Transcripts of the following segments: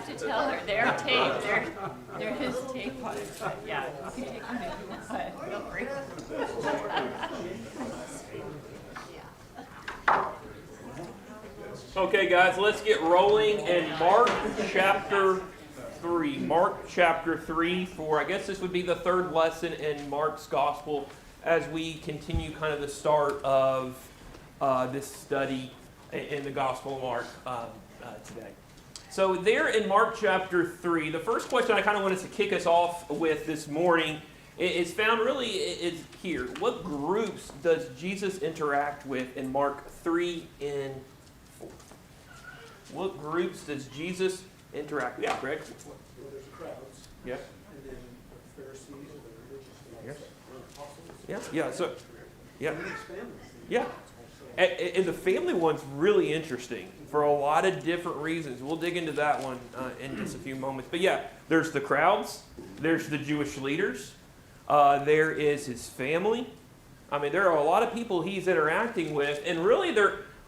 have to tell her they're tape. They're his tape on it. But yeah, you can take them if you want, but feel free. Okay, guys, let's get rolling in Mark chapter 3. Mark chapter 3 for, I guess this would be the third lesson in Mark's Gospel as we continue kind of the start of this study in the Gospel of Mark today. So there in Mark chapter 3, the first question I kind of wanted to kick us off with this morning is found really is here. What groups does Jesus interact with in Mark 3 and 4? What groups does Jesus interact with? Yeah, Greg? Well, there's crowds. Yeah. And then the Pharisees and the religious Yes. apostles. Yeah, so, yeah. And his family. Yeah. And the family one's really interesting for a lot of different reasons. We'll dig into that one in just a few moments. But yeah, there's the crowds. There's the Jewish leaders. There is his family. I mean, there are a lot of people he's interacting with. And really,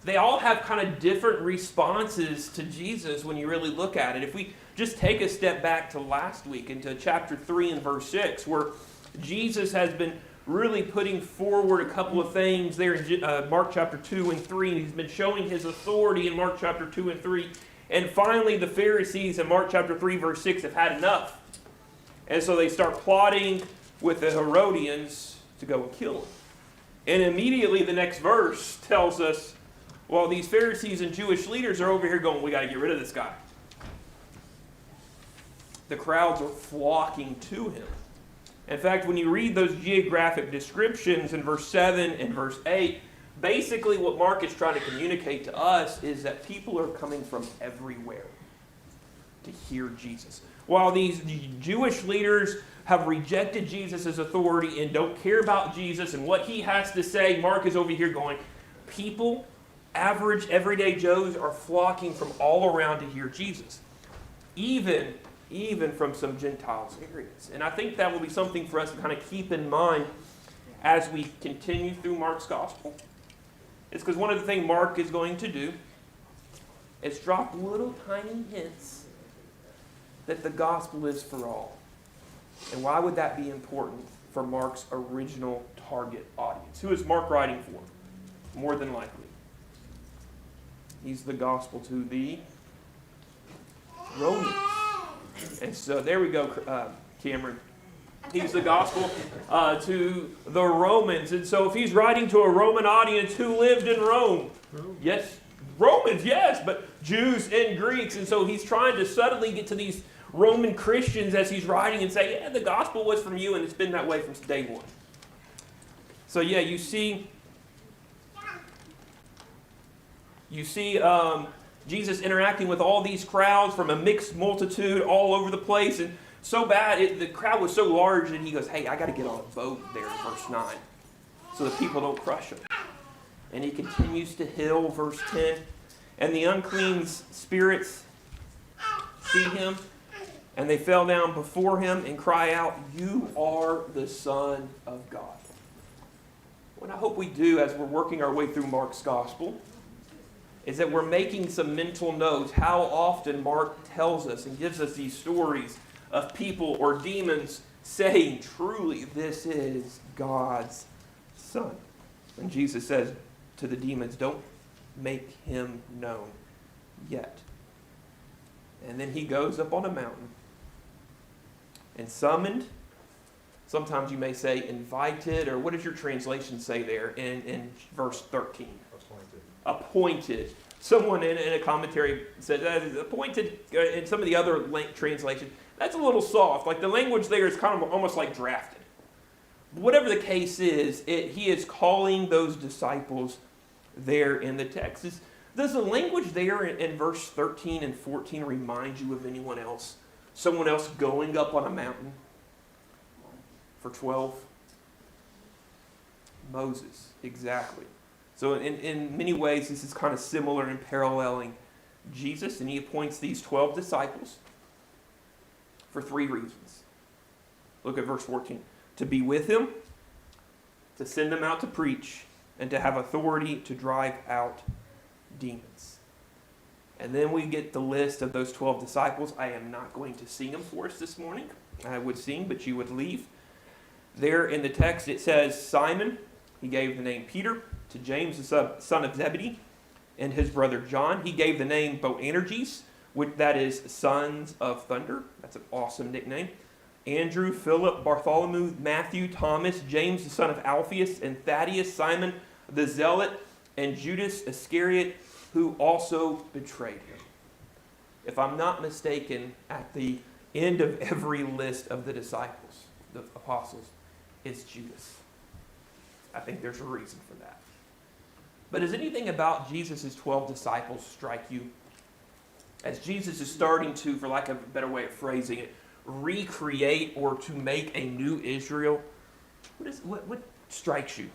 they all have kind of different responses to Jesus when you really look at it. If we just take a step back to last week into chapter 3 and verse 6, where Jesus has been really putting forward a couple of things there in Mark chapter 2 and 3, and he's been showing his authority in Mark chapter 2 and 3. And finally, the Pharisees in Mark chapter 3, verse 6 have had enough. And so they start plotting with the Herodians to go and kill him. And immediately the next verse tells us, well, these Pharisees and Jewish leaders are over here going, we got to get rid of this guy. The crowds are flocking to him. In fact, when you read those geographic descriptions in verse 7 and verse 8, basically what Mark is trying to communicate to us is that people are coming from everywhere to hear Jesus. While these Jewish leaders have rejected Jesus' authority and don't care about Jesus and what he has to say, Mark is over here going, people, average, everyday Joes are flocking from all around to hear Jesus. Even from some Gentiles areas. And I think that will be something for us to kind of keep in mind as we continue through Mark's Gospel. It's because one of the things Mark is going to do is drop little tiny hints that the Gospel is for all. And why would that be important for Mark's original target audience? Who is Mark writing for? More than likely, he's the Gospel to the Romans. And so there we go, Cameron. He's the Gospel to the Romans. And so if he's writing to a Roman audience who lived in Rome, yes, Romans, yes, but Jews and Greeks. And so he's trying to subtly get to these Roman Christians as he's writing and say, yeah, the Gospel was from you and it's been that way from day one. So yeah, you see Jesus interacting with all these crowds from a mixed multitude all over the place. And so bad, the crowd was so large that he goes, hey, I got to get on a boat there in verse 9 so that people don't crush him. And he continues to heal, verse 10. And the unclean spirits see him, and they fell down before him and cry out, you are the Son of God. What I hope we do as we're working our way through Mark's Gospel is that we're making some mental notes how often Mark tells us and gives us these stories of people or demons saying, truly, this is God's Son. And Jesus says to the demons, don't make him known yet. And then he goes up on a mountain and summoned, sometimes you may say invited, or what does your translation say there in verse 13? Appointed. Someone in a commentary said appointed. In some of the other translations, that's a little soft. Like the language there is kind of almost like drafted. Whatever the case is, he is calling those disciples there in the text. Does the language there in verse 13 and 14 remind you of anyone else? Someone else going up on a mountain for 12? Moses, exactly. So in many ways, this is kind of similar in paralleling Jesus, and he appoints these 12 disciples for 3 reasons. Look at verse 14. To be with him, to send them out to preach, and to have authority to drive out demons. And then we get the list of those 12 disciples. I am not going to sing them for us this morning. I would sing, but you would leave. There in the text it says, Simon, he gave the name Peter. To James, the son of Zebedee, and his brother John, he gave the name Boanerges, which that is sons of thunder. That's an awesome nickname. Andrew, Philip, Bartholomew, Matthew, Thomas, James, the son of Alphaeus, and Thaddeus, Simon the Zealot, and Judas Iscariot, who also betrayed him. If I'm not mistaken, at the end of every list of the disciples, the apostles, is Judas. I think there's a reason for that. But does anything about Jesus' 12 disciples strike you? As Jesus is starting to, for lack of a better way of phrasing it, recreate or to make a new Israel, what strikes you?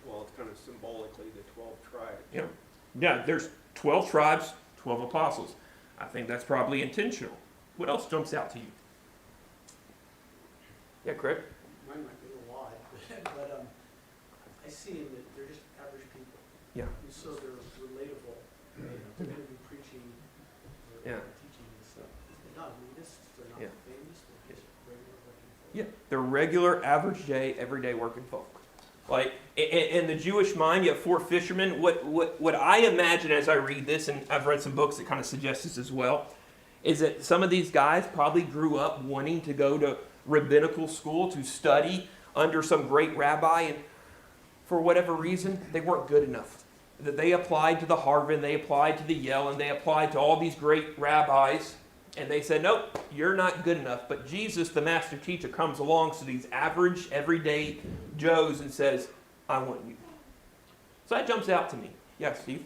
Well, it's kind of symbolically the 12 tribes. Yeah, there's 12 tribes, 12 apostles. I think that's probably intentional. What else jumps out to you? Yeah, Craig? Mine might be a lot, but I see in that they're just average people. Yeah. And so they're relatable. They're going to be preaching or Yeah. teaching and stuff. They're not elitists, they're not Yeah. famous, they're just regular working folk. Yeah, they're regular, average day, everyday working folk. Like, in the Jewish mind, you have 4 fishermen. What I imagine as I read this, and I've read some books that kind of suggest this as well, is that some of these guys probably grew up wanting to go to rabbinical school to study under some great rabbi, and for whatever reason, they weren't good enough. That they applied to the Harvard, they applied to the Yale, and they applied to all these great rabbis, and they said, nope, you're not good enough. But Jesus, the master teacher, comes along to these average, everyday Joes and says, I want you. So that jumps out to me. Yes, Steve?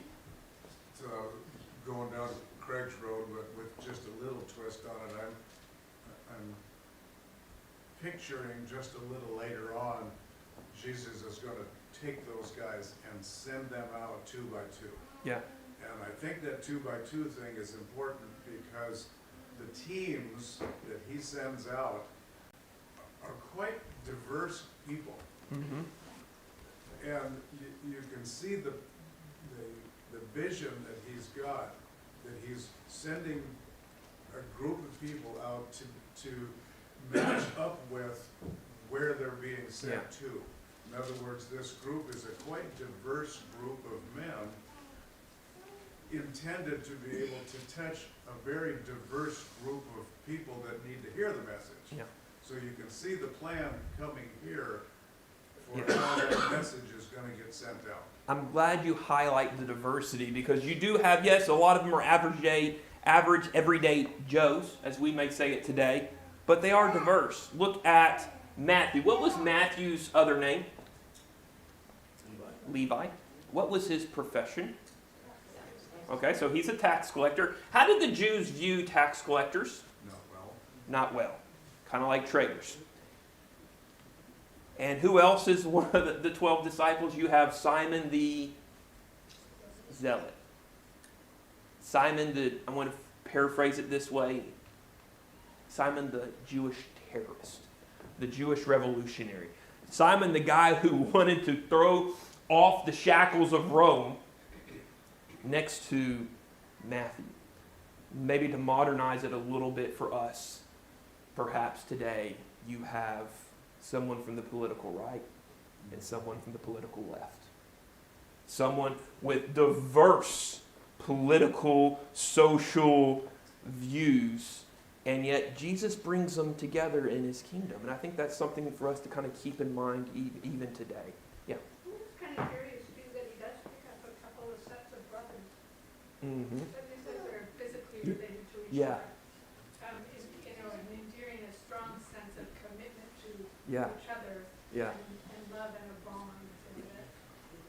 So going down Craig's Road, but with just a little twist on it, I'm picturing just a little later on, Jesus is going to take those guys and send them out 2 by 2. Yeah. And I think that 2 by 2 thing is important because the teams that he sends out are quite diverse people. Mm-hmm. And you can see the vision that he's got, that he's sending a group of people out to match up with where they're being sent to. In other words, this group is a quite diverse group of men intended to be able to touch a very diverse group of people that need to hear the message. Yeah. So you can see the plan coming here for Yeah. how that message is going to get sent out. I'm glad you highlight the diversity because you do have, yes, a lot of them are average, everyday Joes, as we may say it today, but they are diverse. Look at Matthew. What was Matthew's other name? Levi. What was his profession? Okay, so he's a tax collector. How did the Jews view tax collectors? No, well, Not well. Kind of like traitors. And who else is one of the 12 disciples? You have Simon the Zealot. Simon the, I want to paraphrase it this way, Simon the Jewish terrorist, the Jewish revolutionary. Simon the guy who wanted to throw off the shackles of Rome, next to Matthew. Maybe to modernize it a little bit for us, perhaps today you have someone from the political right and someone from the political left. Someone with diverse political, social views, and yet Jesus brings them together in his kingdom. And I think that's something for us to kind of keep in mind even today. Yeah. It's kind of curious too that he does pick up a couple of sets of brothers. Mm-hmm. But he says they're physically related to each Yeah. other. And endearing a strong sense of commitment to Yeah. each other Yeah. and love and a bond. And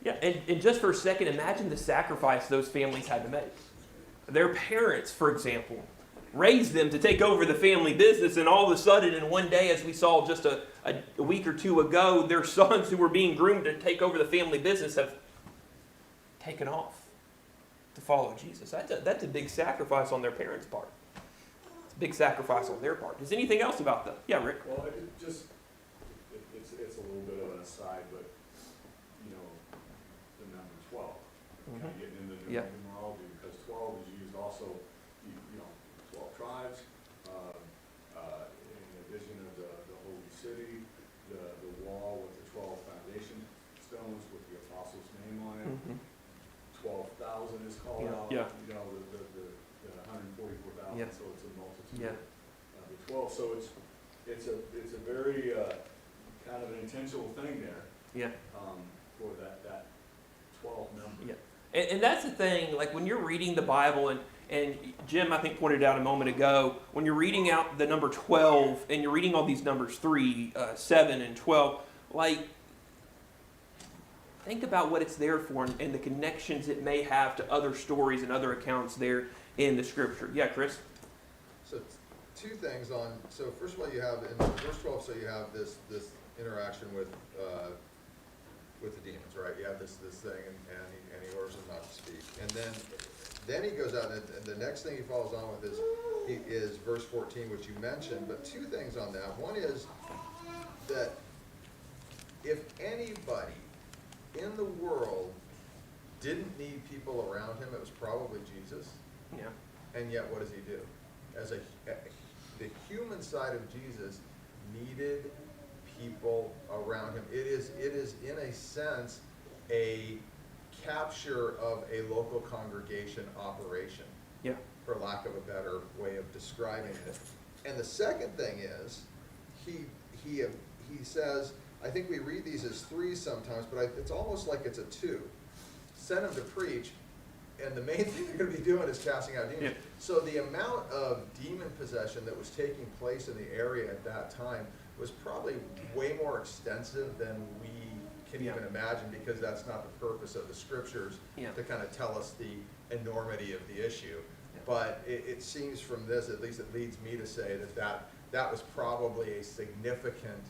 Yeah, and just for a second, imagine the sacrifice those families had to make. Their parents, for example, raised them to take over the family business, and all of a sudden, in one day, as we saw just a week or two ago, their sons who were being groomed to take over the family business have taken off to follow Jesus. That's a big sacrifice on their parents' part. It's a big sacrifice on their part. Is anything else about that? Yeah, Rick? Well, it's a little bit of an aside, but, you know, the number 12, kind of getting into Yeah. numerology, because 12 is used also also, you know, 12 tribes, in addition of the holy city, the wall with the 12 foundation stones with the apostle's name on it. Mhm. 12,000 is called Yeah. out, Yeah. you know, the 144,000, Yeah. so it's a multitude. Yeah. The 12, so it's a very, kind of an intentional thing there, Yeah. for that 12 number. Yeah. And that's the thing, like when you're reading the Bible, and Jim, I think, pointed out a moment ago, when you're reading out the number 12, and you're reading all these numbers 3, 7, and 12, like, think about what it's there for and the connections it may have to other stories and other accounts there in the Scripture. Yeah, Chris? So two things on, so first of all, you have, in verse 12, so you have this interaction with the demons, right? You have this thing, and he orders them not to speak. And then he goes out, and the next thing he follows on with is verse 14, which you mentioned, but two things on that. One is that if anybody in the world didn't need people around him, it was probably Jesus. Yeah. And yet, what does he do? The human side of Jesus needed people around him. It is in a sense a capture of a local congregation operation, Yeah. for lack of a better way of describing it. And the second thing is, he says, I think we read these as 3 sometimes, but it's almost like it's a 2. Send them to preach, and the main thing they're going to be doing is casting out demons. Yeah. So the amount of demon possession that was taking place in the area at that time was probably way more extensive than we can Yeah. even imagine, because that's not the purpose of the scriptures, Yeah. to kind of tell us the enormity of the issue. Yeah. But it seems from this, at least it leads me to say that was probably a significant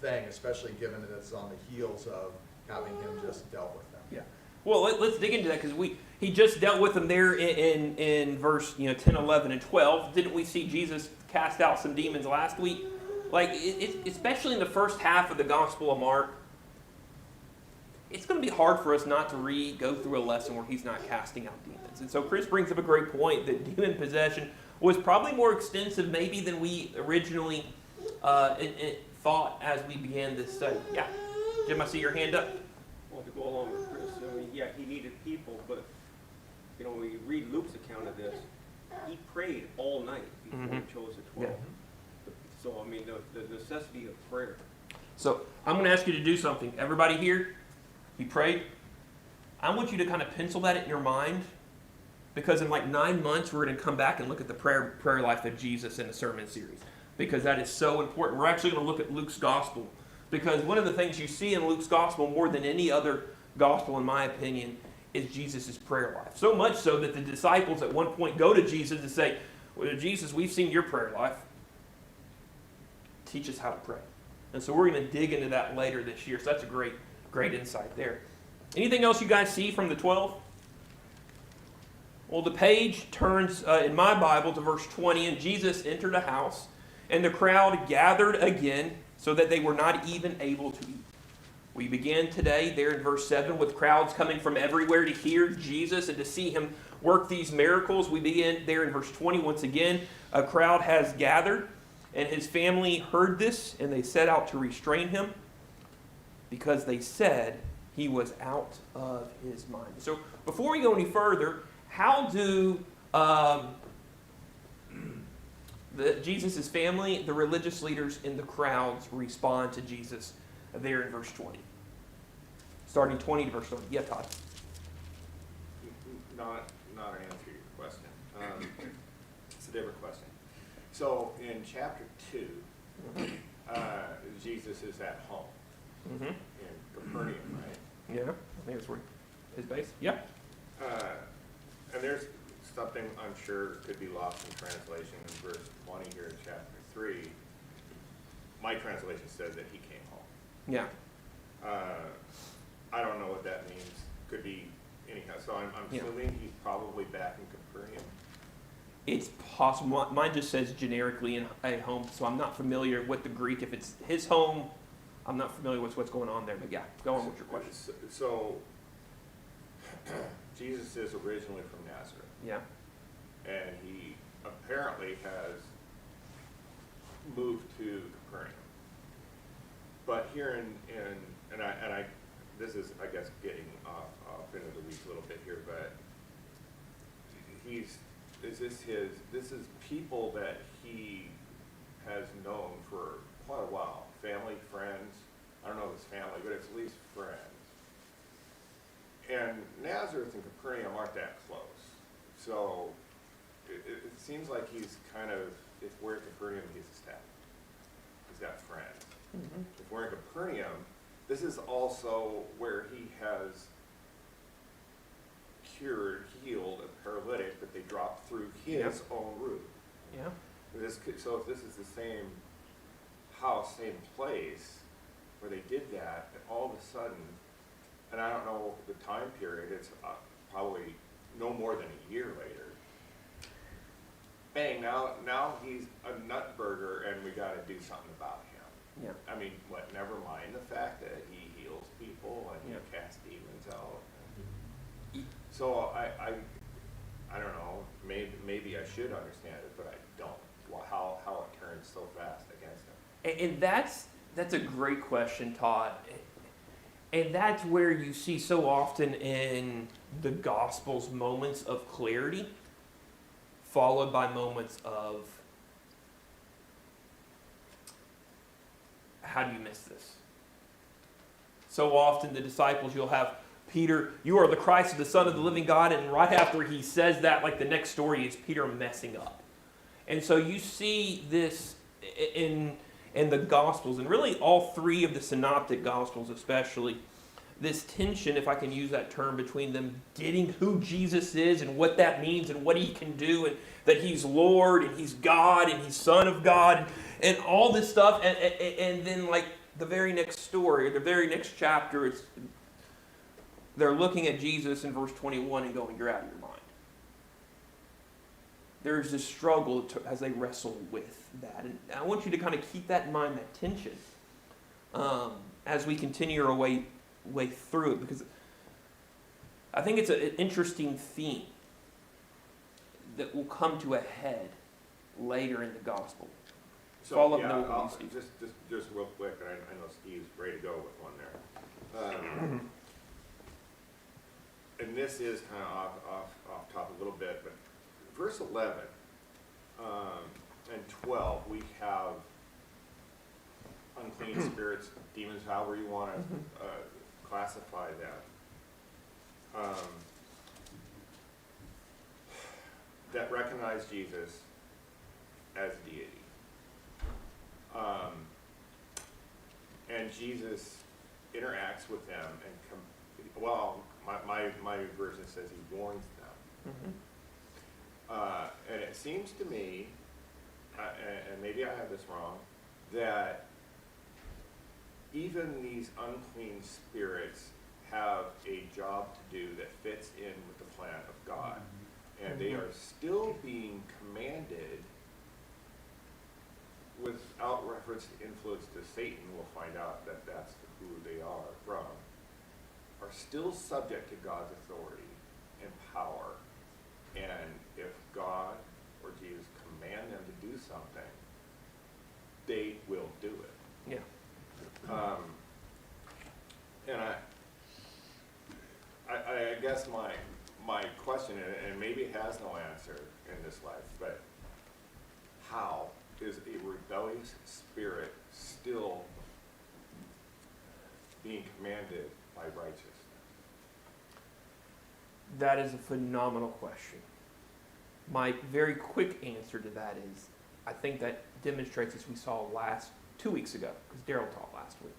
thing, especially given that it's on the heels of having him just dealt with them. Yeah. Well, let's dig into that, because he just dealt with them there in verse 10, 11, and 12. Didn't we see Jesus cast out some demons last week? Like, especially in the first half of the Gospel of Mark, it's going to be hard for us not to go through a lesson where he's not casting out demons. And so Chris brings up a great point that demon possession was probably more extensive maybe than we originally thought as we began this study. Yeah. Jim, I see your hand up. Well, to go along with Chris, I mean, yeah, he needed people, but, you know, when you read Luke's account of this, he prayed all night before Mhm. he chose the 12. So, I mean, the necessity of prayer. So I'm going to ask you to do something. Everybody here, you prayed. I want you to kind of pencil that in your mind, because in like 9 months we're going to come back and look at the prayer life of Jesus in a sermon series, because that is so important. We're actually going to look at Luke's gospel, because one of the things you see in Luke's gospel more than any other gospel, in my opinion, is Jesus' prayer life. So much so that the disciples at one point go to Jesus and say, well, Jesus, we've seen your prayer life. Teach us how to pray. And so we're going to dig into that later this year. So that's a great insight there. Anything else you guys see from the 12? Well, the page turns in my Bible to verse 20, and Jesus entered a house, and the crowd gathered again, so that they were not even able to eat. We begin today there in verse 7 with crowds coming from everywhere to hear Jesus and to see him work these miracles. We begin there in verse 20 once again. A crowd has gathered, and his family heard this, and they set out to restrain him, because they said he was out of his mind. So before we go any further, how do Jesus' family, the religious leaders, and the crowds respond to Jesus there in verse 20? Starting 20 to verse 20. Yeah, Todd. Not an answer to your question. It's a different question. So in chapter 2, Jesus is at home Mm-hmm. in Capernaum, right? Yeah, I think that's where his base. Yeah. And there's something I'm sure could be lost in translation in verse 20 here in chapter 3. My translation says that he came home. Yeah. I don't know what that means. Could be anyhow. So I'm Yeah. assuming he's probably back in Capernaum. It's possible. Mine just says generically in a home, so I'm not familiar with the Greek. If it's his home, I'm not familiar with what's going on there. But yeah, go on with your question. So Jesus is originally from Nazareth. Yeah. and he apparently has moved to Capernaum. But here and I, this is, I guess, getting off into the weeds a little bit here, but this is people that he has known for quite a while, family, friends. I don't know if it's family, but it's at least friends. And Nazareth and Capernaum aren't that close. So it seems like he's kind of, if we're at Capernaum, he's established. He's got friends. Mm-hmm. If we're in Capernaum, this is also where he has healed a paralytic that they dropped through his own roof. Yeah. So if this is the same house, same place where they did that, and all of a sudden, and I don't know the time period, it's probably no more than a year later. Bang, now he's a nutburger and we gotta do something about him. Yeah. I mean, never mind the fact that he heals people and Yeah. he casts demons out. So I don't know, maybe I should understand it, but I don't. Well, how it turns so fast against him. And that's a great question, Todd. And that's where you see so often in the Gospels moments of clarity, followed by moments of, how do you miss this? So often the disciples, you'll have Peter, you are the Christ, the Son of the living God, and right after he says that, like the next story is Peter messing up. And so you see this in the Gospels, and really all three of the synoptic Gospels especially, this tension, if I can use that term, between them getting who Jesus is and what that means and what he can do, and that he's Lord and he's God and he's Son of God and all this stuff, and then like the very next story, the very next chapter, they're looking at Jesus in verse 21 and going, you're out of your mind. There's this struggle as they wrestle with that. And I want you to kind of keep that in mind, that tension, as we continue our way through it, because I think it's an interesting theme that will come to a head later in the gospel. So Follow up yeah, and then we'll I'll, Steve. just real quick, I know Steve's ready to go with one there. And this is kind of off topic a little bit, but verse 11 and 12, we have unclean spirits, demons, however you want to classify that, that recognize Jesus as deity. And Jesus interacts with them and my version says he warns them. And it seems to me, and maybe I have this wrong, that even these unclean spirits have a job to do that fits in with the plan of God. And they are still being commanded, without reference to influence to Satan, we'll find out that that's who they are from, are still subject to God's authority and power. And if God or Jesus command them to do something, they will do it. Yeah. And I guess my question, and maybe it has no answer in this life, but how is a rebellious spirit still being commanded by righteousness? That is a phenomenal question. My very quick answer to that is, I think that demonstrates, as we saw 2 weeks ago, because Daryl taught last week,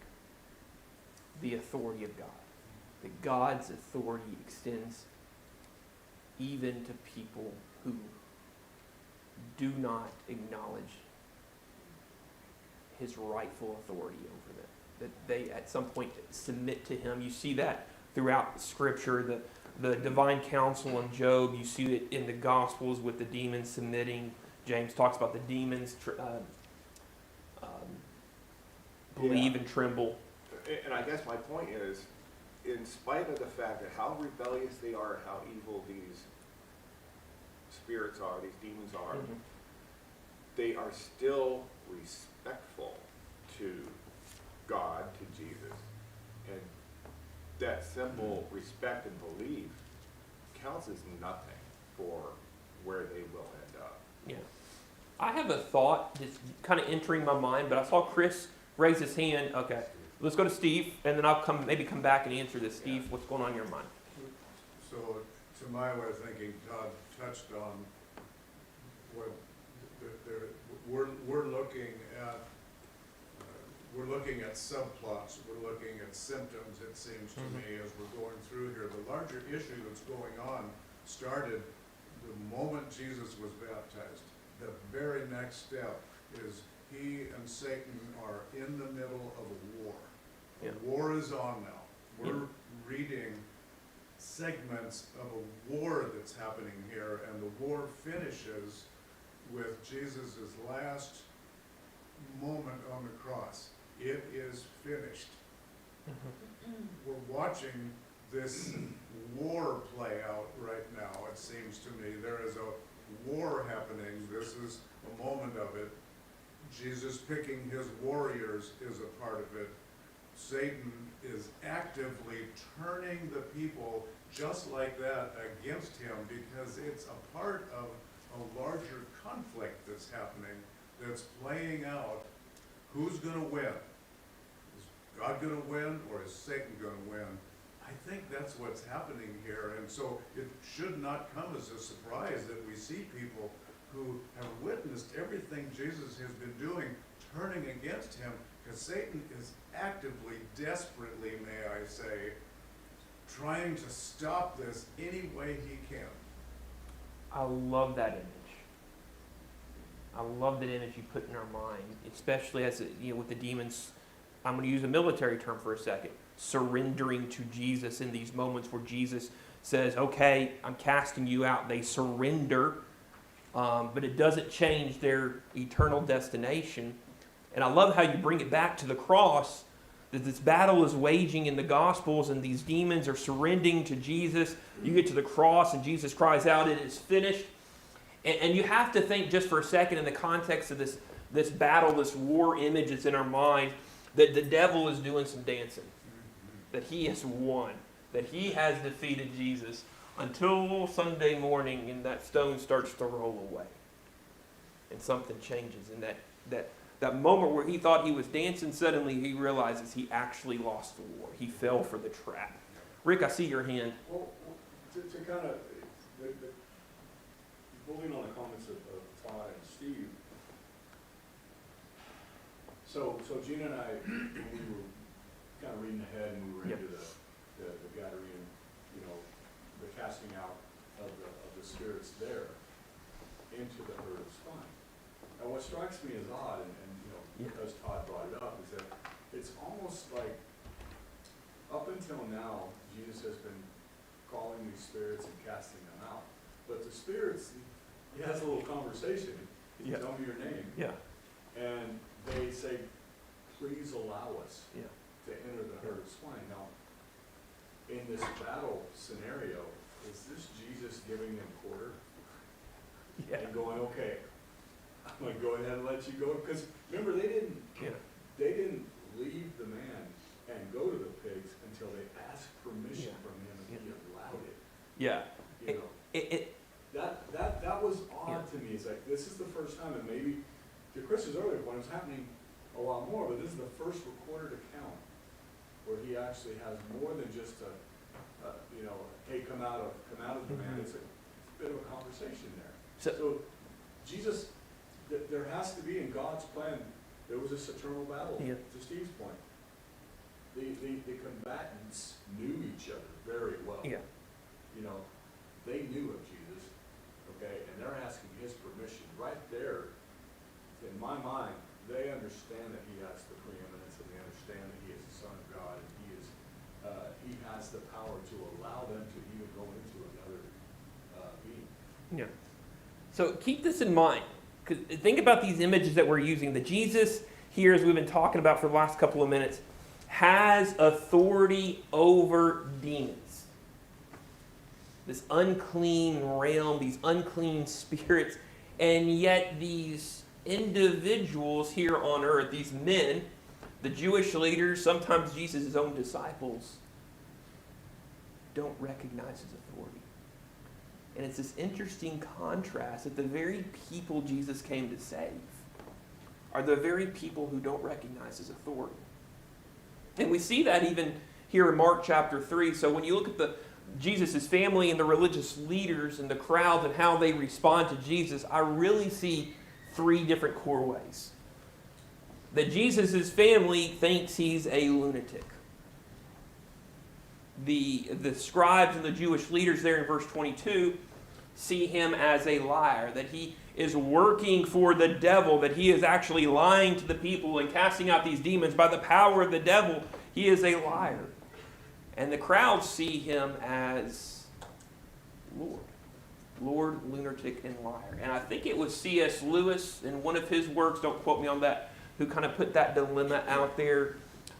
the authority of God. That God's authority extends even to people who do not acknowledge his rightful authority over them. That they at some point submit to him. You see that throughout Scripture, the divine counsel in Job. You see it in the Gospels with the demons submitting. James talks about the demons believe and tremble. And I guess my point is, in spite of the fact that how rebellious they are, how evil these spirits are, these demons are, Mhm. they are still respectful to God, to Jesus. And that simple respect and belief counts as nothing for where they will end up. Yeah. I have a thought that's kind of entering my mind, but I saw Chris raise his hand. Okay, let's go to Steve, and then I'll maybe come back and answer this. Steve, what's going on in your mind? So, to my way of thinking, Todd touched on what we're looking at. We're looking at subplots. We're looking at symptoms. It seems to me as we're going through here. The larger issue that's going on started the moment Jesus was baptized. The very next step is he and Satan are in the middle of a war. Yeah. The war is on now. We're reading segments of a war that's happening here, and the war finishes with Jesus' last moment on the cross. It is finished. We're watching this war play out right now, it seems to me. There is a war happening. This is a moment of it. Jesus picking his warriors is a part of it. Satan is actively turning the people just like that against him because it's a part of a larger conflict that's happening, that's playing out. Who's going to win? Is God going to win, or is Satan going to win? I think that's what's happening here, and so it should not come as a surprise that we see people who have witnessed everything Jesus has been doing turning against him, because Satan is actively, desperately, may I say, trying to stop this any way he can. I love that image. I love that image you put in our mind, especially as with the demons. I'm going to use a military term for a second. Surrendering to Jesus in these moments where Jesus says, "Okay, I'm casting you out." They surrender, but it doesn't change their eternal destination. And I love how you bring it back to the cross. That this battle is waging in the Gospels, and these demons are surrendering to Jesus. You get to the cross, and Jesus cries out, "It is finished." And you have to think just for a second in the context of this battle, this war image that's in our mind, that the devil is doing some dancing. That he has won. That he has defeated Jesus until Sunday morning and that stone starts to roll away. And something changes. And that moment where he thought he was dancing, suddenly he realizes he actually lost the war. He fell for the trap. Rick, I see your hand. Well, to kind of, building on the comments of Todd and Steve, so Gina and I, when we were kind of reading ahead and we were into the Gadarene, the casting out of the spirits there into the herd of swine. And what strikes me as odd, and because Todd brought it up, is that it's almost like up until now, Jesus has been calling these spirits and casting them out. But the spirits, he has a little conversation. He tell me your name. Yeah. And they say, "Please allow us to enter the herd of swine." Now, in this battle scenario, is this Jesus giving them quarter? And going, "Okay, I'm going to go ahead and let you go"? Because remember, they didn't leave the man and go to the pigs until they asked permission from him, and he allowed it. Yeah. That was odd to me. It's like, this is the first time, and maybe to Chris's earlier point, it's happening a lot more, but this is the first recorded account where he actually has more than just hey, come out of the man. It's a bit of a conversation there. So Jesus, there has to be in God's plan, there was this eternal battle, to Steve's point. The combatants knew each other very well. They knew of Jesus, okay, and they're asking his permission right there. In my mind, they understand that he has the preeminence, and they understand that he is the Son of God, and he has the power to allow them to even go into another being. Yeah. So keep this in mind, because think about these images that we're using. The Jesus here, as we've been talking about for the last couple of minutes, has authority over demons. this unclean realm, these unclean spirits, and yet these individuals here on earth, these men, the Jewish leaders, sometimes Jesus' own disciples, don't recognize his authority. And it's this interesting contrast that the very people Jesus came to save are the very people who don't recognize his authority. And we see that even here in Mark chapter 3. So when you look at Jesus' family and the religious leaders and the crowds and how they respond to Jesus, I really see three different core ways. That Jesus' family thinks he's a lunatic. The scribes and the Jewish leaders there in verse 22 see him as a liar, that he is working for the devil, that he is actually lying to the people and casting out these demons by the power of the devil. He is a liar. And the crowds see him as Lord, lunatic, and liar. And I think it was C.S. Lewis in one of his works, don't quote me on that, who kind of put that dilemma out there.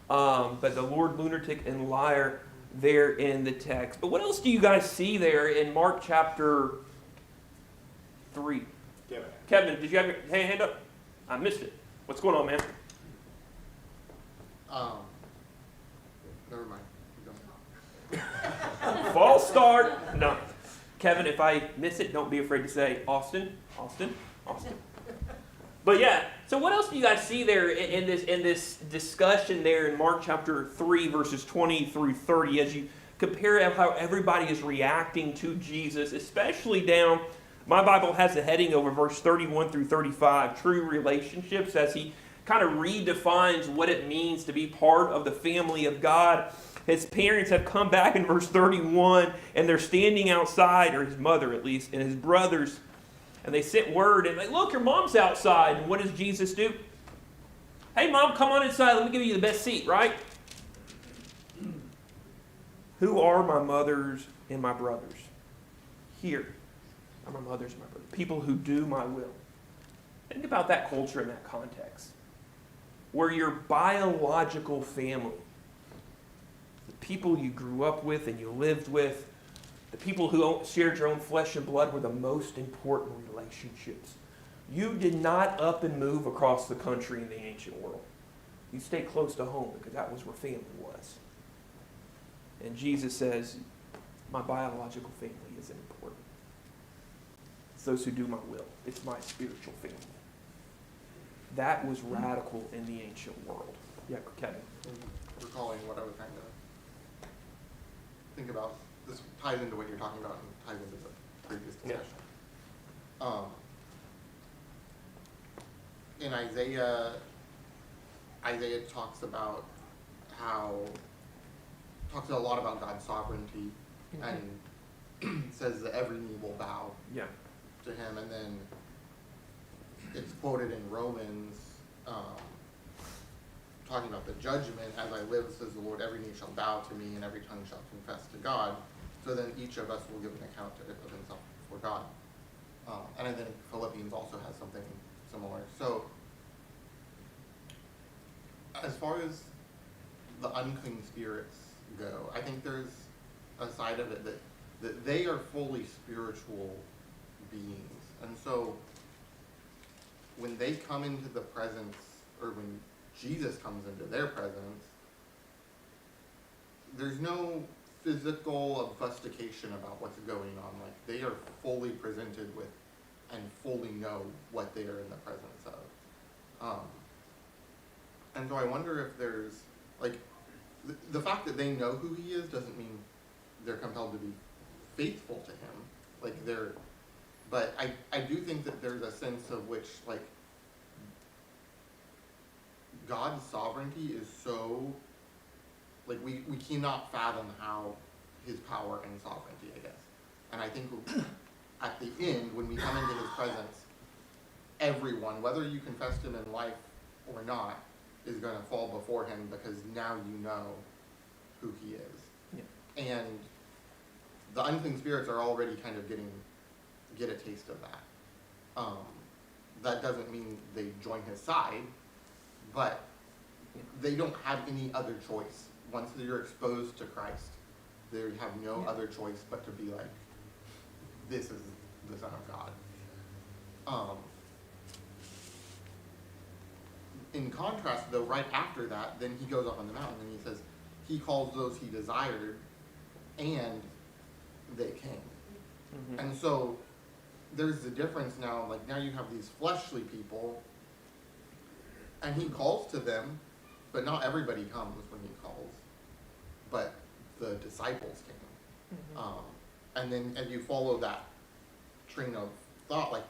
But the Lord, lunatic, and liar there in the text. But what else do you guys see there in Mark chapter 3? Kevin, did you have your hand up? I missed it. What's going on, man? Never mind. Keep going. False start. No. Kevin, if I miss it, don't be afraid to say Austin. But yeah, so what else do you guys see there in this discussion there in Mark chapter 3, verses 20 through 30, as you compare how everybody is reacting to Jesus, especially down, my Bible has a heading over verse 31 through 35, true relationships, as he kind of redefines what it means to be part of the family of God. His parents have come back in verse 31, and they're standing outside, or his mother at least, and his brothers, and they sent word, and they look, your mom's outside. And what does Jesus do? Hey, Mom, come on inside. Let me give you the best seat, right? Who are my mothers and my brothers? Here are my mothers and my brothers. People who do my will. Think about that culture in that context. Where your biological family, the people you grew up with and you lived with, the people who shared your own flesh and blood were the most important relationships. You did not up and move across the country in the ancient world. You stayed close to home because that was where family was. And Jesus says, my biological family isn't important. It's those who do my will. It's my spiritual family. That was radical in the ancient world. Yeah, Kevin. Recalling what I was trying to think about. This ties into what you're talking about and ties into the previous discussion. Yeah. In Isaiah talks about talks a lot about God's sovereignty, and says that every knee will bow to him. And then it's quoted in Romans, talking about the judgment. As I live, says the Lord, every knee shall bow to me and every tongue shall confess to God. So then each of us will give an account of himself before God. And I think Philippians also has something similar. So as far as the unclean spirits go, I think there's a side of it that they are fully spiritual beings. And so when they come into the presence, or when Jesus comes into their presence, there's no physical obfuscation about what's going on. Like, they are fully presented with and fully know what they are in the presence of. And so I wonder if there's, like, the fact that they know who he is doesn't mean they're compelled to be faithful to him. Like, but I do think that there's a sense of which, like, God's sovereignty is so, like, we cannot fathom how his power and sovereignty, I guess. And I think at the end, when we come into his presence, everyone, whether you confessed him in life or not, is going to fall before him, because now you know who he is. Yeah. And the unclean spirits are already kind of get a taste of that. That doesn't mean they join his side, but they don't have any other choice. Once you're exposed to Christ, they have no other choice but to be like this is the Son of God. In contrast, though, right after that, then he goes up on the mountain and he says, he calls those he desired, and they came. Mhm. And so there's the difference now, like now you have these fleshly people, and he calls to them, but not everybody comes when he calls, but the disciples came. And then as you follow that train of thought, like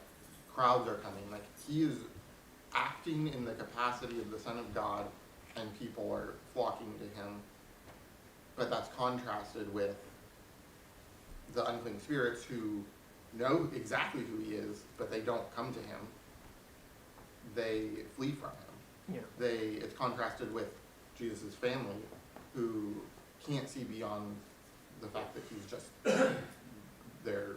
crowds are coming, like he is acting in the capacity of the Son of God, and people are flocking to him. But that's contrasted with the unclean spirits who know exactly who he is, but they don't come to him. They flee from him. Yeah. It's contrasted with Jesus' family, who can't see beyond the fact that he's just their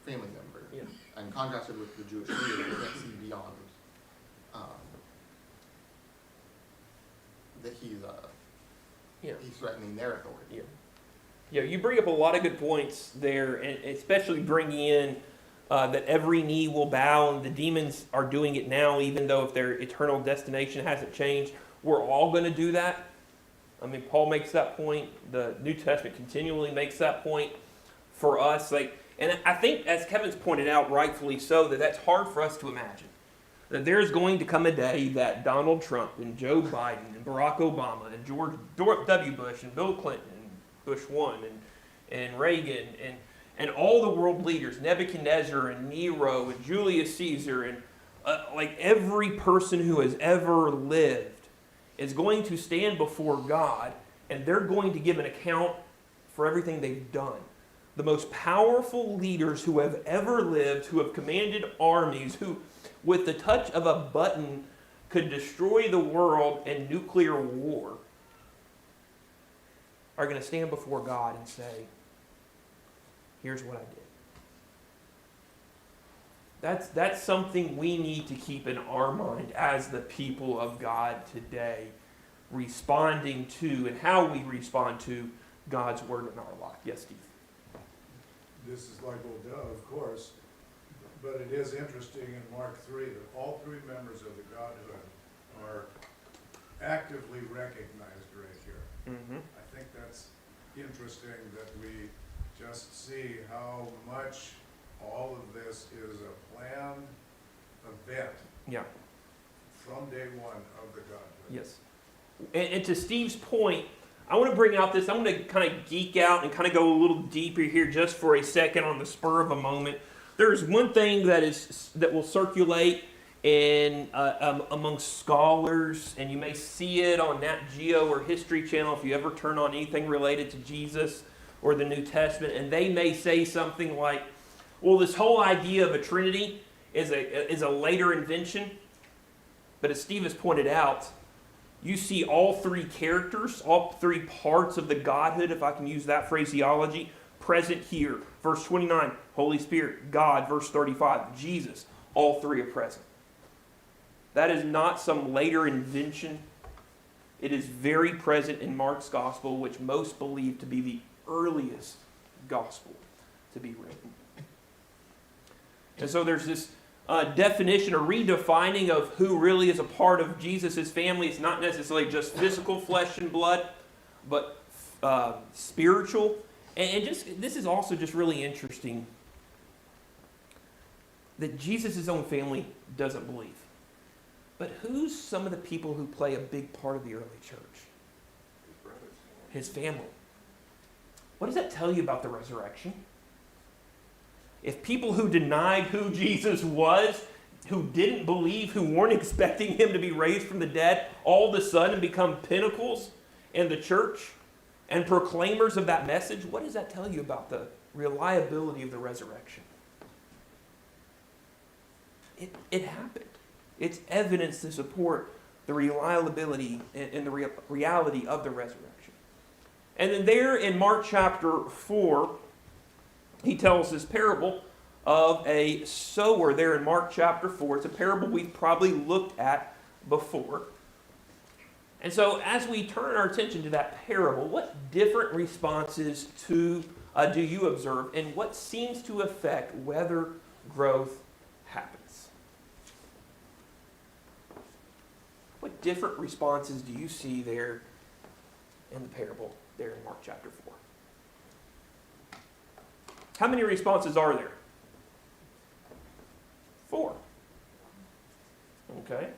family member. Yeah. And contrasted with the Jewish leaders, who can't see beyond that he's threatening their authority. Yeah. Yeah, you bring up a lot of good points there, and especially bringing in that every knee will bow, and the demons are doing it now, even though if their eternal destination hasn't changed. We're all going to do that. I mean, Paul makes that point. The New Testament continually makes that point for us. And I think, as Kevin's pointed out, rightfully so, that's hard for us to imagine. That there's going to come a day that Donald Trump and Joe Biden and Barack Obama and George W. Bush and Bill Clinton and Bush 1 and Reagan and all the world leaders, Nebuchadnezzar and Nero and Julius Caesar and like every person who has ever lived is going to stand before God, and they're going to give an account for everything they've done. The most powerful leaders who have ever lived, who have commanded armies, who with the touch of a button could destroy the world in nuclear war, are going to stand before God and say, here's what I did. That's something we need to keep in our mind as the people of God today, responding to and how we respond to God's word in our life. Yes, Steve? This is like old Doe, of course, but it is interesting in Mark 3 that all three members of the Godhood are actively recognized right here. Mm-hmm. I think that's interesting that we just see how much all of this is a planned event Yeah. from day one of the Godhood. Yes. And to Steve's point, I want to bring out this, I'm going to kind of geek out and kind of go a little deeper here just for a second on the spur of a moment. There's one thing that will circulate in among scholars, and you may see it on Nat Geo or History Channel if you ever turn on anything related to Jesus or the New Testament, and they may say something like, well, this whole idea of a Trinity is a later invention. But as Steve has pointed out, you see all three characters, all three parts of the Godhood, if I can use that phraseology, present here. Verse 29, Holy Spirit, God. Verse 35, Jesus. All three are present. That is not some later invention. It is very present in Mark's gospel, which most believe to be the earliest gospel to be written. And so there's this definition or redefining of who really is a part of Jesus' family. It's not necessarily just physical flesh and blood, but spiritual. And just this is also just really interesting that Jesus' own family doesn't believe. But who's some of the people who play a big part of the early church? His brothers. His family. What does that tell you about the resurrection? If people who denied who Jesus was, who didn't believe, who weren't expecting him to be raised from the dead, all of a sudden become pinnacles in the church and proclaimers of that message, what does that tell you about the reliability of the resurrection? It happened. It's evidence to support the reliability and the reality of the resurrection. And then there in Mark chapter 4, he tells this parable of a sower there in Mark chapter 4. It's a parable we've probably looked at before. And so as we turn our attention to that parable, what different responses to do you observe, and what seems to affect whether growth happens? What different responses do you see there in the parable there in Mark chapter 4? How many responses are there? 4. Okay.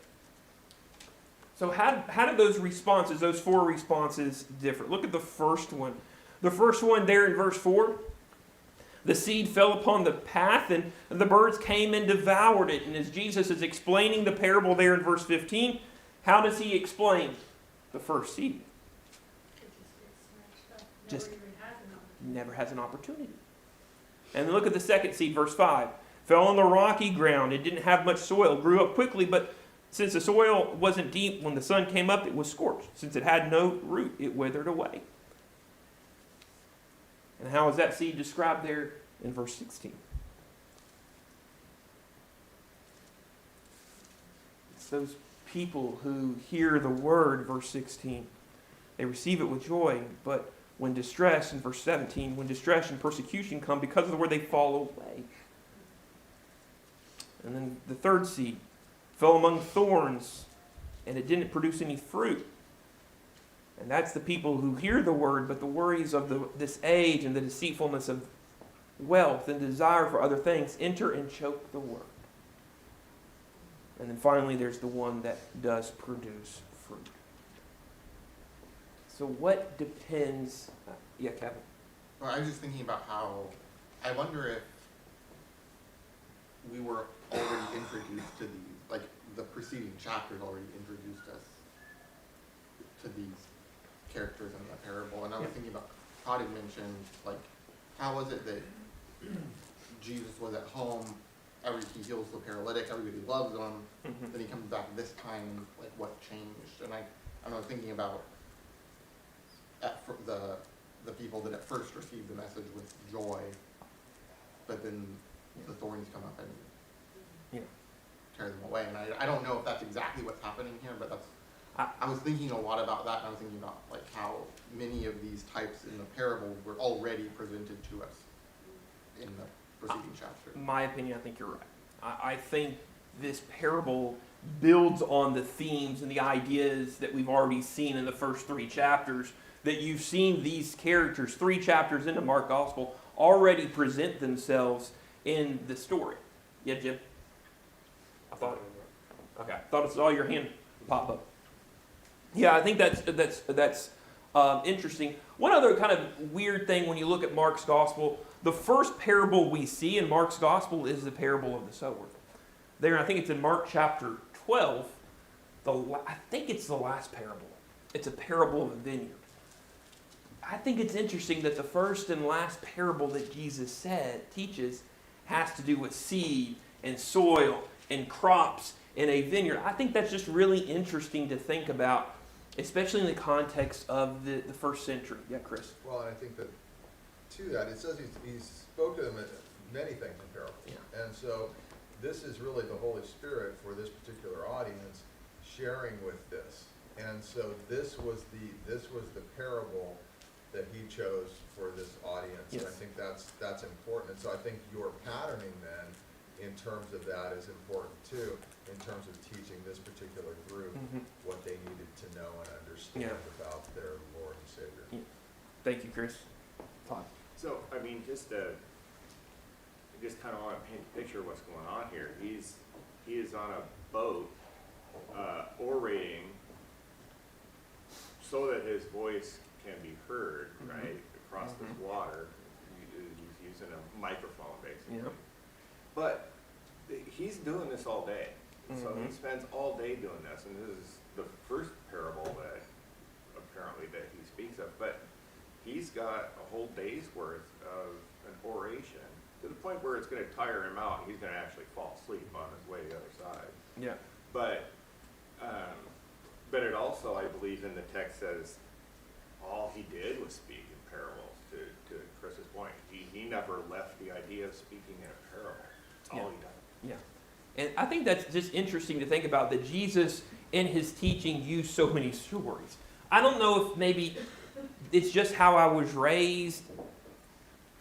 So how do those responses, those 4 responses, differ? Look at the first one. The first one there in verse 4. The seed fell upon the path, and the birds came and devoured it. And as Jesus is explaining the parable there in verse 15, how does he explain the first seed? Just never has an opportunity. And then look at the second seed, verse 5. Fell on the rocky ground. It didn't have much soil. Grew up quickly, but since the soil wasn't deep, when the sun came up, it was scorched. Since it had no root, it withered away. And how is that seed described there in verse 16? It's those people who hear the word, verse 16. They receive it with joy, but when distress, in verse 17, when distress and persecution come because of the word, they fall away. And then the third seed fell among thorns, and it didn't produce any fruit. And that's the people who hear the word, but the worries of this age and the deceitfulness of wealth and desire for other things enter and choke the word. And then finally, there's the one that does produce fruit. So what depends... yeah, Kevin? Well, I was just thinking about how, I wonder if we were already introduced to these, like the preceding chapters already introduced us to these characters in the parable. And I was thinking about, Todd had mentioned, like, how was it that Jesus was at home, he heals the paralytic, everybody loves him, then he comes back this time, like what changed? And I was thinking about the people that at first received the message with joy, but then the thorns come up and tear them away. And I don't know if that's exactly what's happening here, but that's, I was thinking a lot about that, and I was thinking about like how many of these types in the parable were already presented to us in the preceding chapter. In my opinion, I think you're right. I think this parable builds on the themes and the ideas that we've already seen in the first 3 chapters, that you've seen these characters, 3 chapters into Mark Gospel, already present themselves in the story. Yeah, Jim? I thought I saw your hand pop up. Yeah, I think that's interesting. One other kind of weird thing when you look at Mark's Gospel, the first parable we see in Mark's Gospel is the parable of the sower. There, I think it's in Mark chapter 12. I think it's the last parable. It's a parable of a vineyard. I think it's interesting that the first and last parable that Jesus teaches has to do with seed and soil and crops in a vineyard. I think that's just really interesting to think about, especially in the context of the first century. Yeah, Chris? Well, and I think that to that, it says he spoke to them many things in parables. Yeah. And so this is really the Holy Spirit for this particular audience sharing with this. And so this was the parable that he chose for this audience. Yes. And I think that's important. And so I think your patterning then in terms of that is important too, in terms of teaching this particular group what they needed to know and understand about their Lord and Savior. Yeah. Thank you, Chris. Todd. So, I mean, I just kind of want to paint a picture of what's going on here. He is on a boat, orating so that his voice can be heard, right, across this water. He's using a microphone, basically. Yeah. But he's doing this all day. So he spends all day doing this, and this is the first parable that apparently that he speaks of. But he's got a whole day's worth of an oration to the point where it's going to tire him out. He's going to actually fall asleep on his way to the other side. Yeah. But it also, I believe, in the text says all he did was speak in parables. To Chris's point, he never left the idea of speaking in a parable. That's all he done. Yeah. And I think that's just interesting to think about, that Jesus in his teaching used so many stories. I don't know if maybe it's just how I was raised,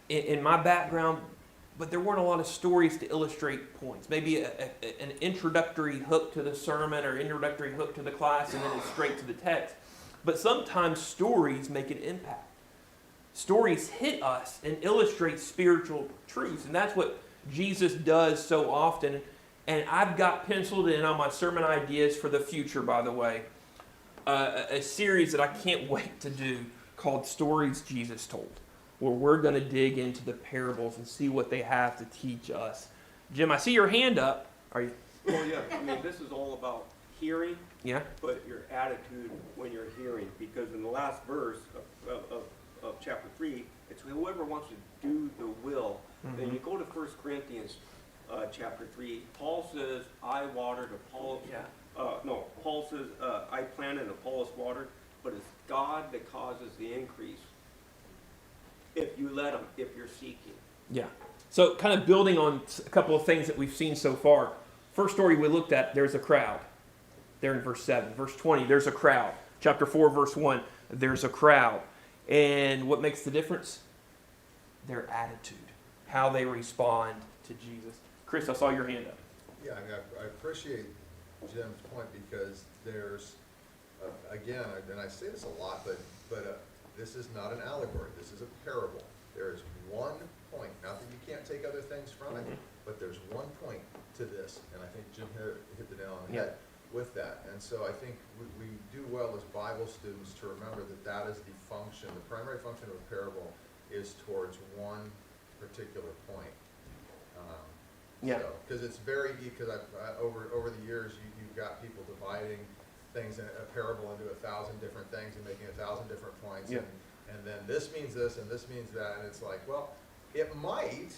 in my background, but there weren't a lot of stories to illustrate points. Maybe an introductory hook to the sermon or introductory hook to the class, and then it's straight to the text. But sometimes stories make an impact. Stories hit us and illustrate spiritual truths, and that's what Jesus does so often. And I've got penciled in on my sermon ideas for the future, by the way, a series that I can't wait to do called Stories Jesus Told, where we're going to dig into the parables and see what they have to teach us. Jim, I see your hand up. Are you? Well, yeah, I mean, this is all about hearing, Yeah? but your attitude when you're hearing, because in the last verse of chapter 3, it's whoever wants to do the will. Then you go to 1 Corinthians chapter 3, Paul says, I watered, Paul says, I planted and Apollos watered, but it's God that causes the increase. If you let him, if you're seeking. Yeah. So kind of building on a couple of things that we've seen so far. First story we looked at, there's a crowd. There in verse 7. Verse 20, there's a crowd. Chapter 4, verse 1, there's a crowd. And what makes the difference? Their attitude. How they respond to Jesus. Chris, I saw your hand up. Yeah, I mean, I appreciate Jim's point because there's, again, and I say this a lot, but this is not an allegory. This is a parable. There is one point. Not that you can't take other things from it, but there's one point to this, and I think Jim hit the nail on the head with that. And so I think we do well as Bible students to remember that that is the function. The primary function of a parable is towards one particular point. Because it's very, because over the years you've got people dividing things in a parable into 1,000 different things and making 1,000 different points. Yeah. And then this means this and this means that, and it's like, well, it might,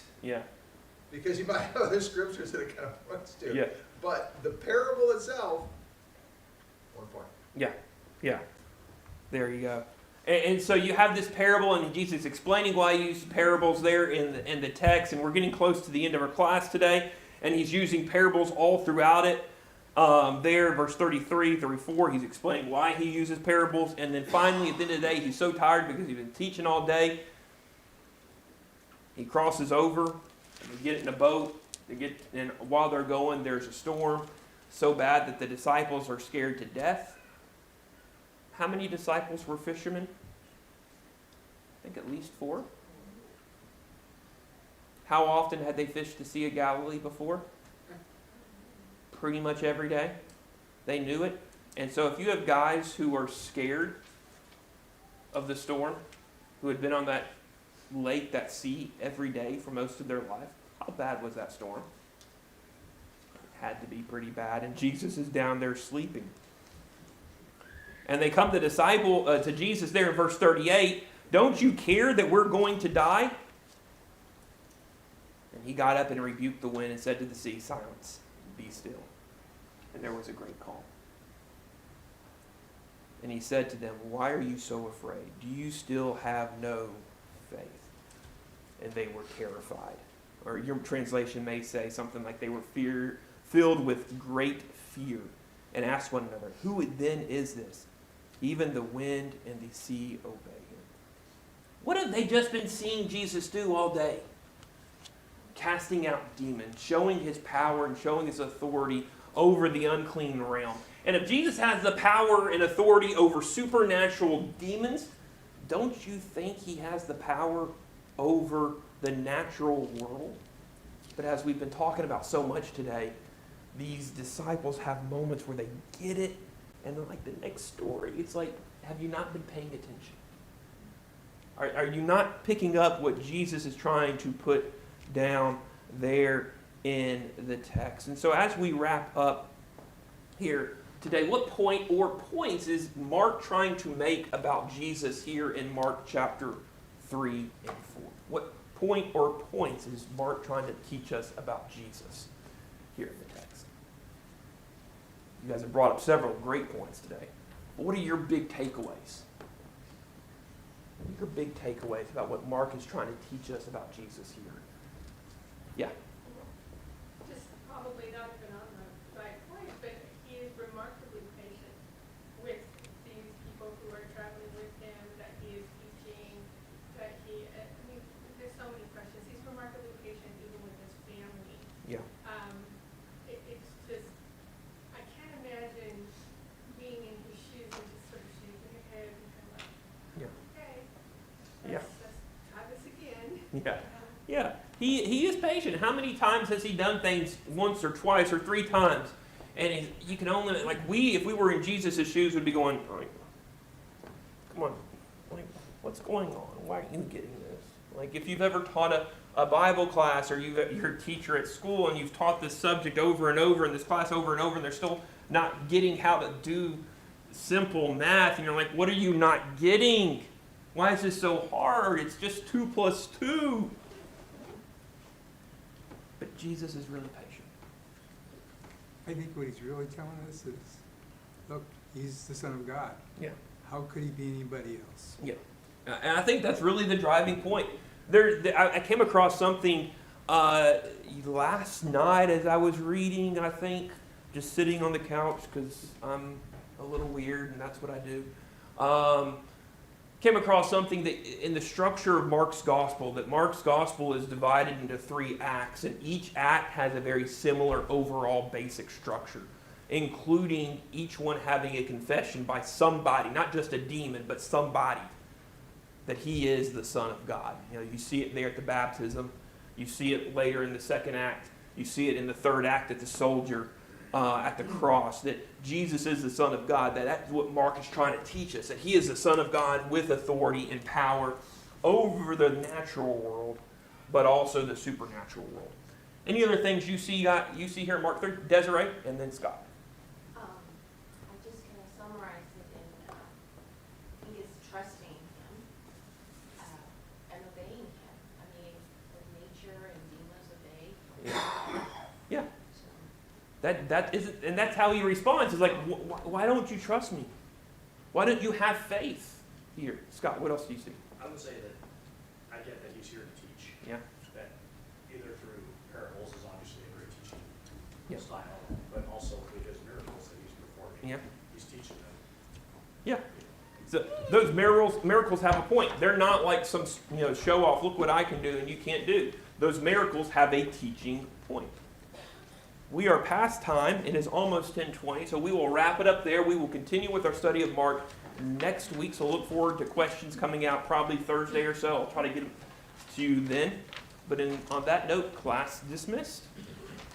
because you might have other scriptures that it kind of points to. Yeah. But the parable itself, one point. Yeah. There you go. And so you have this parable, and Jesus explaining why he used parables there in the text, and we're getting close to the end of our class today, and he's using parables all throughout it. There, verse 33, 34, he's explaining why he uses parables, and then finally, at the end of the day, he's so tired because he's been teaching all day. He crosses over, they get in a boat, and while they're going, there's a storm so bad that the disciples are scared to death. How many disciples were fishermen? I think at least 4. How often had they fished the Sea of Galilee before? Pretty much every day. They knew it. And so if you have guys who are scared of the storm, who had been on that lake, that sea, every day for most of their life, how bad was that storm? It had to be pretty bad. And Jesus is down there sleeping. And they come to Jesus there in verse 38. Don't you care that we're going to die? And he got up and rebuked the wind and said to the sea, silence, be still. And there was a great calm. And he said to them, why are you so afraid? Do you still have no faith? And they were terrified. Or your translation may say something like they were filled with great fear and asked one another, who then is this? Even the wind and the sea obey him. What have they just been seeing Jesus do all day? Casting out demons, showing his power and showing his authority over the unclean realm. And if Jesus has the power and authority over supernatural demons, don't you think he has the power over the natural world? But as we've been talking about so much today, these disciples have moments where they get it. And then like the next story, it's like, have you not been paying attention? Are you not picking up what Jesus is trying to put down there in the text? And so as we wrap up here today, what point or points is Mark trying to make about Jesus here in Mark chapter 3 and 4? What point or points is Mark trying to teach us about Jesus here in the text? You guys have brought up several great points today. What are your big takeaways? What are your big takeaways about what Mark is trying to teach us about Jesus here? Yeah. Just probably not even on the right point, but he is remarkably patient with these people who are traveling with him, that he is teaching, that he, I mean, there's so many Yeah. Yeah. He is patient. How many times has he done things once or twice or 3 times? And you can only, like if we were in Jesus' shoes, would be going, like, come on, like, what's going on? Why aren't you getting this? Like if you've ever taught a Bible class or you're a teacher at school and you've taught this subject over and over in this class over and over and they're still not getting how to do simple math and you're like, what are you not getting? Why is this so hard? It's just 2 plus 2. But Jesus is really patient. I think what he's really telling us is, look, he's the Son of God. Yeah. How could he be anybody else? Yeah. And I think that's really the driving point. I came across something last night as I was reading, I think, just sitting on the couch because I'm a little weird and that's what I do. Came across something that in the structure of Mark's gospel, that Mark's gospel is divided into 3 acts, and each act has a very similar overall basic structure, including each one having a confession by somebody, not just a demon, but somebody, that he is the Son of God. You know, you see it there at the baptism, you see it later in the 2nd act, you see it in the 3rd act at the soldier, at the cross, that Jesus is the Son of God, that's what Mark is trying to teach us, that he is the Son of God with authority and power over the natural world, but also the supernatural world. Any other things you see here in Mark 3? Desiree, and then Scott. I'm just going to summarize it in, I think it's trusting him and obeying him. I mean, the nature and demons obey. Yeah. That isn't, and that's how he responds. It's like, why don't you trust me? Why don't you have faith here? Scott, what else do you see? I would say that I get that he's here to teach. Yeah. That either through parables is obviously a great teaching Yeah. style, but also through his miracles that he's performing. Yeah. He's teaching them. Yeah. So those miracles have a point. They're not like some show off. Look what I can do and you can't do. Those miracles have a teaching point. We are past time. It is almost 10:20, so we will wrap it up there. We will continue with our study of Mark next week, so look forward to questions coming out probably Thursday or so. I'll try to get them to you then. But on that note, class dismissed.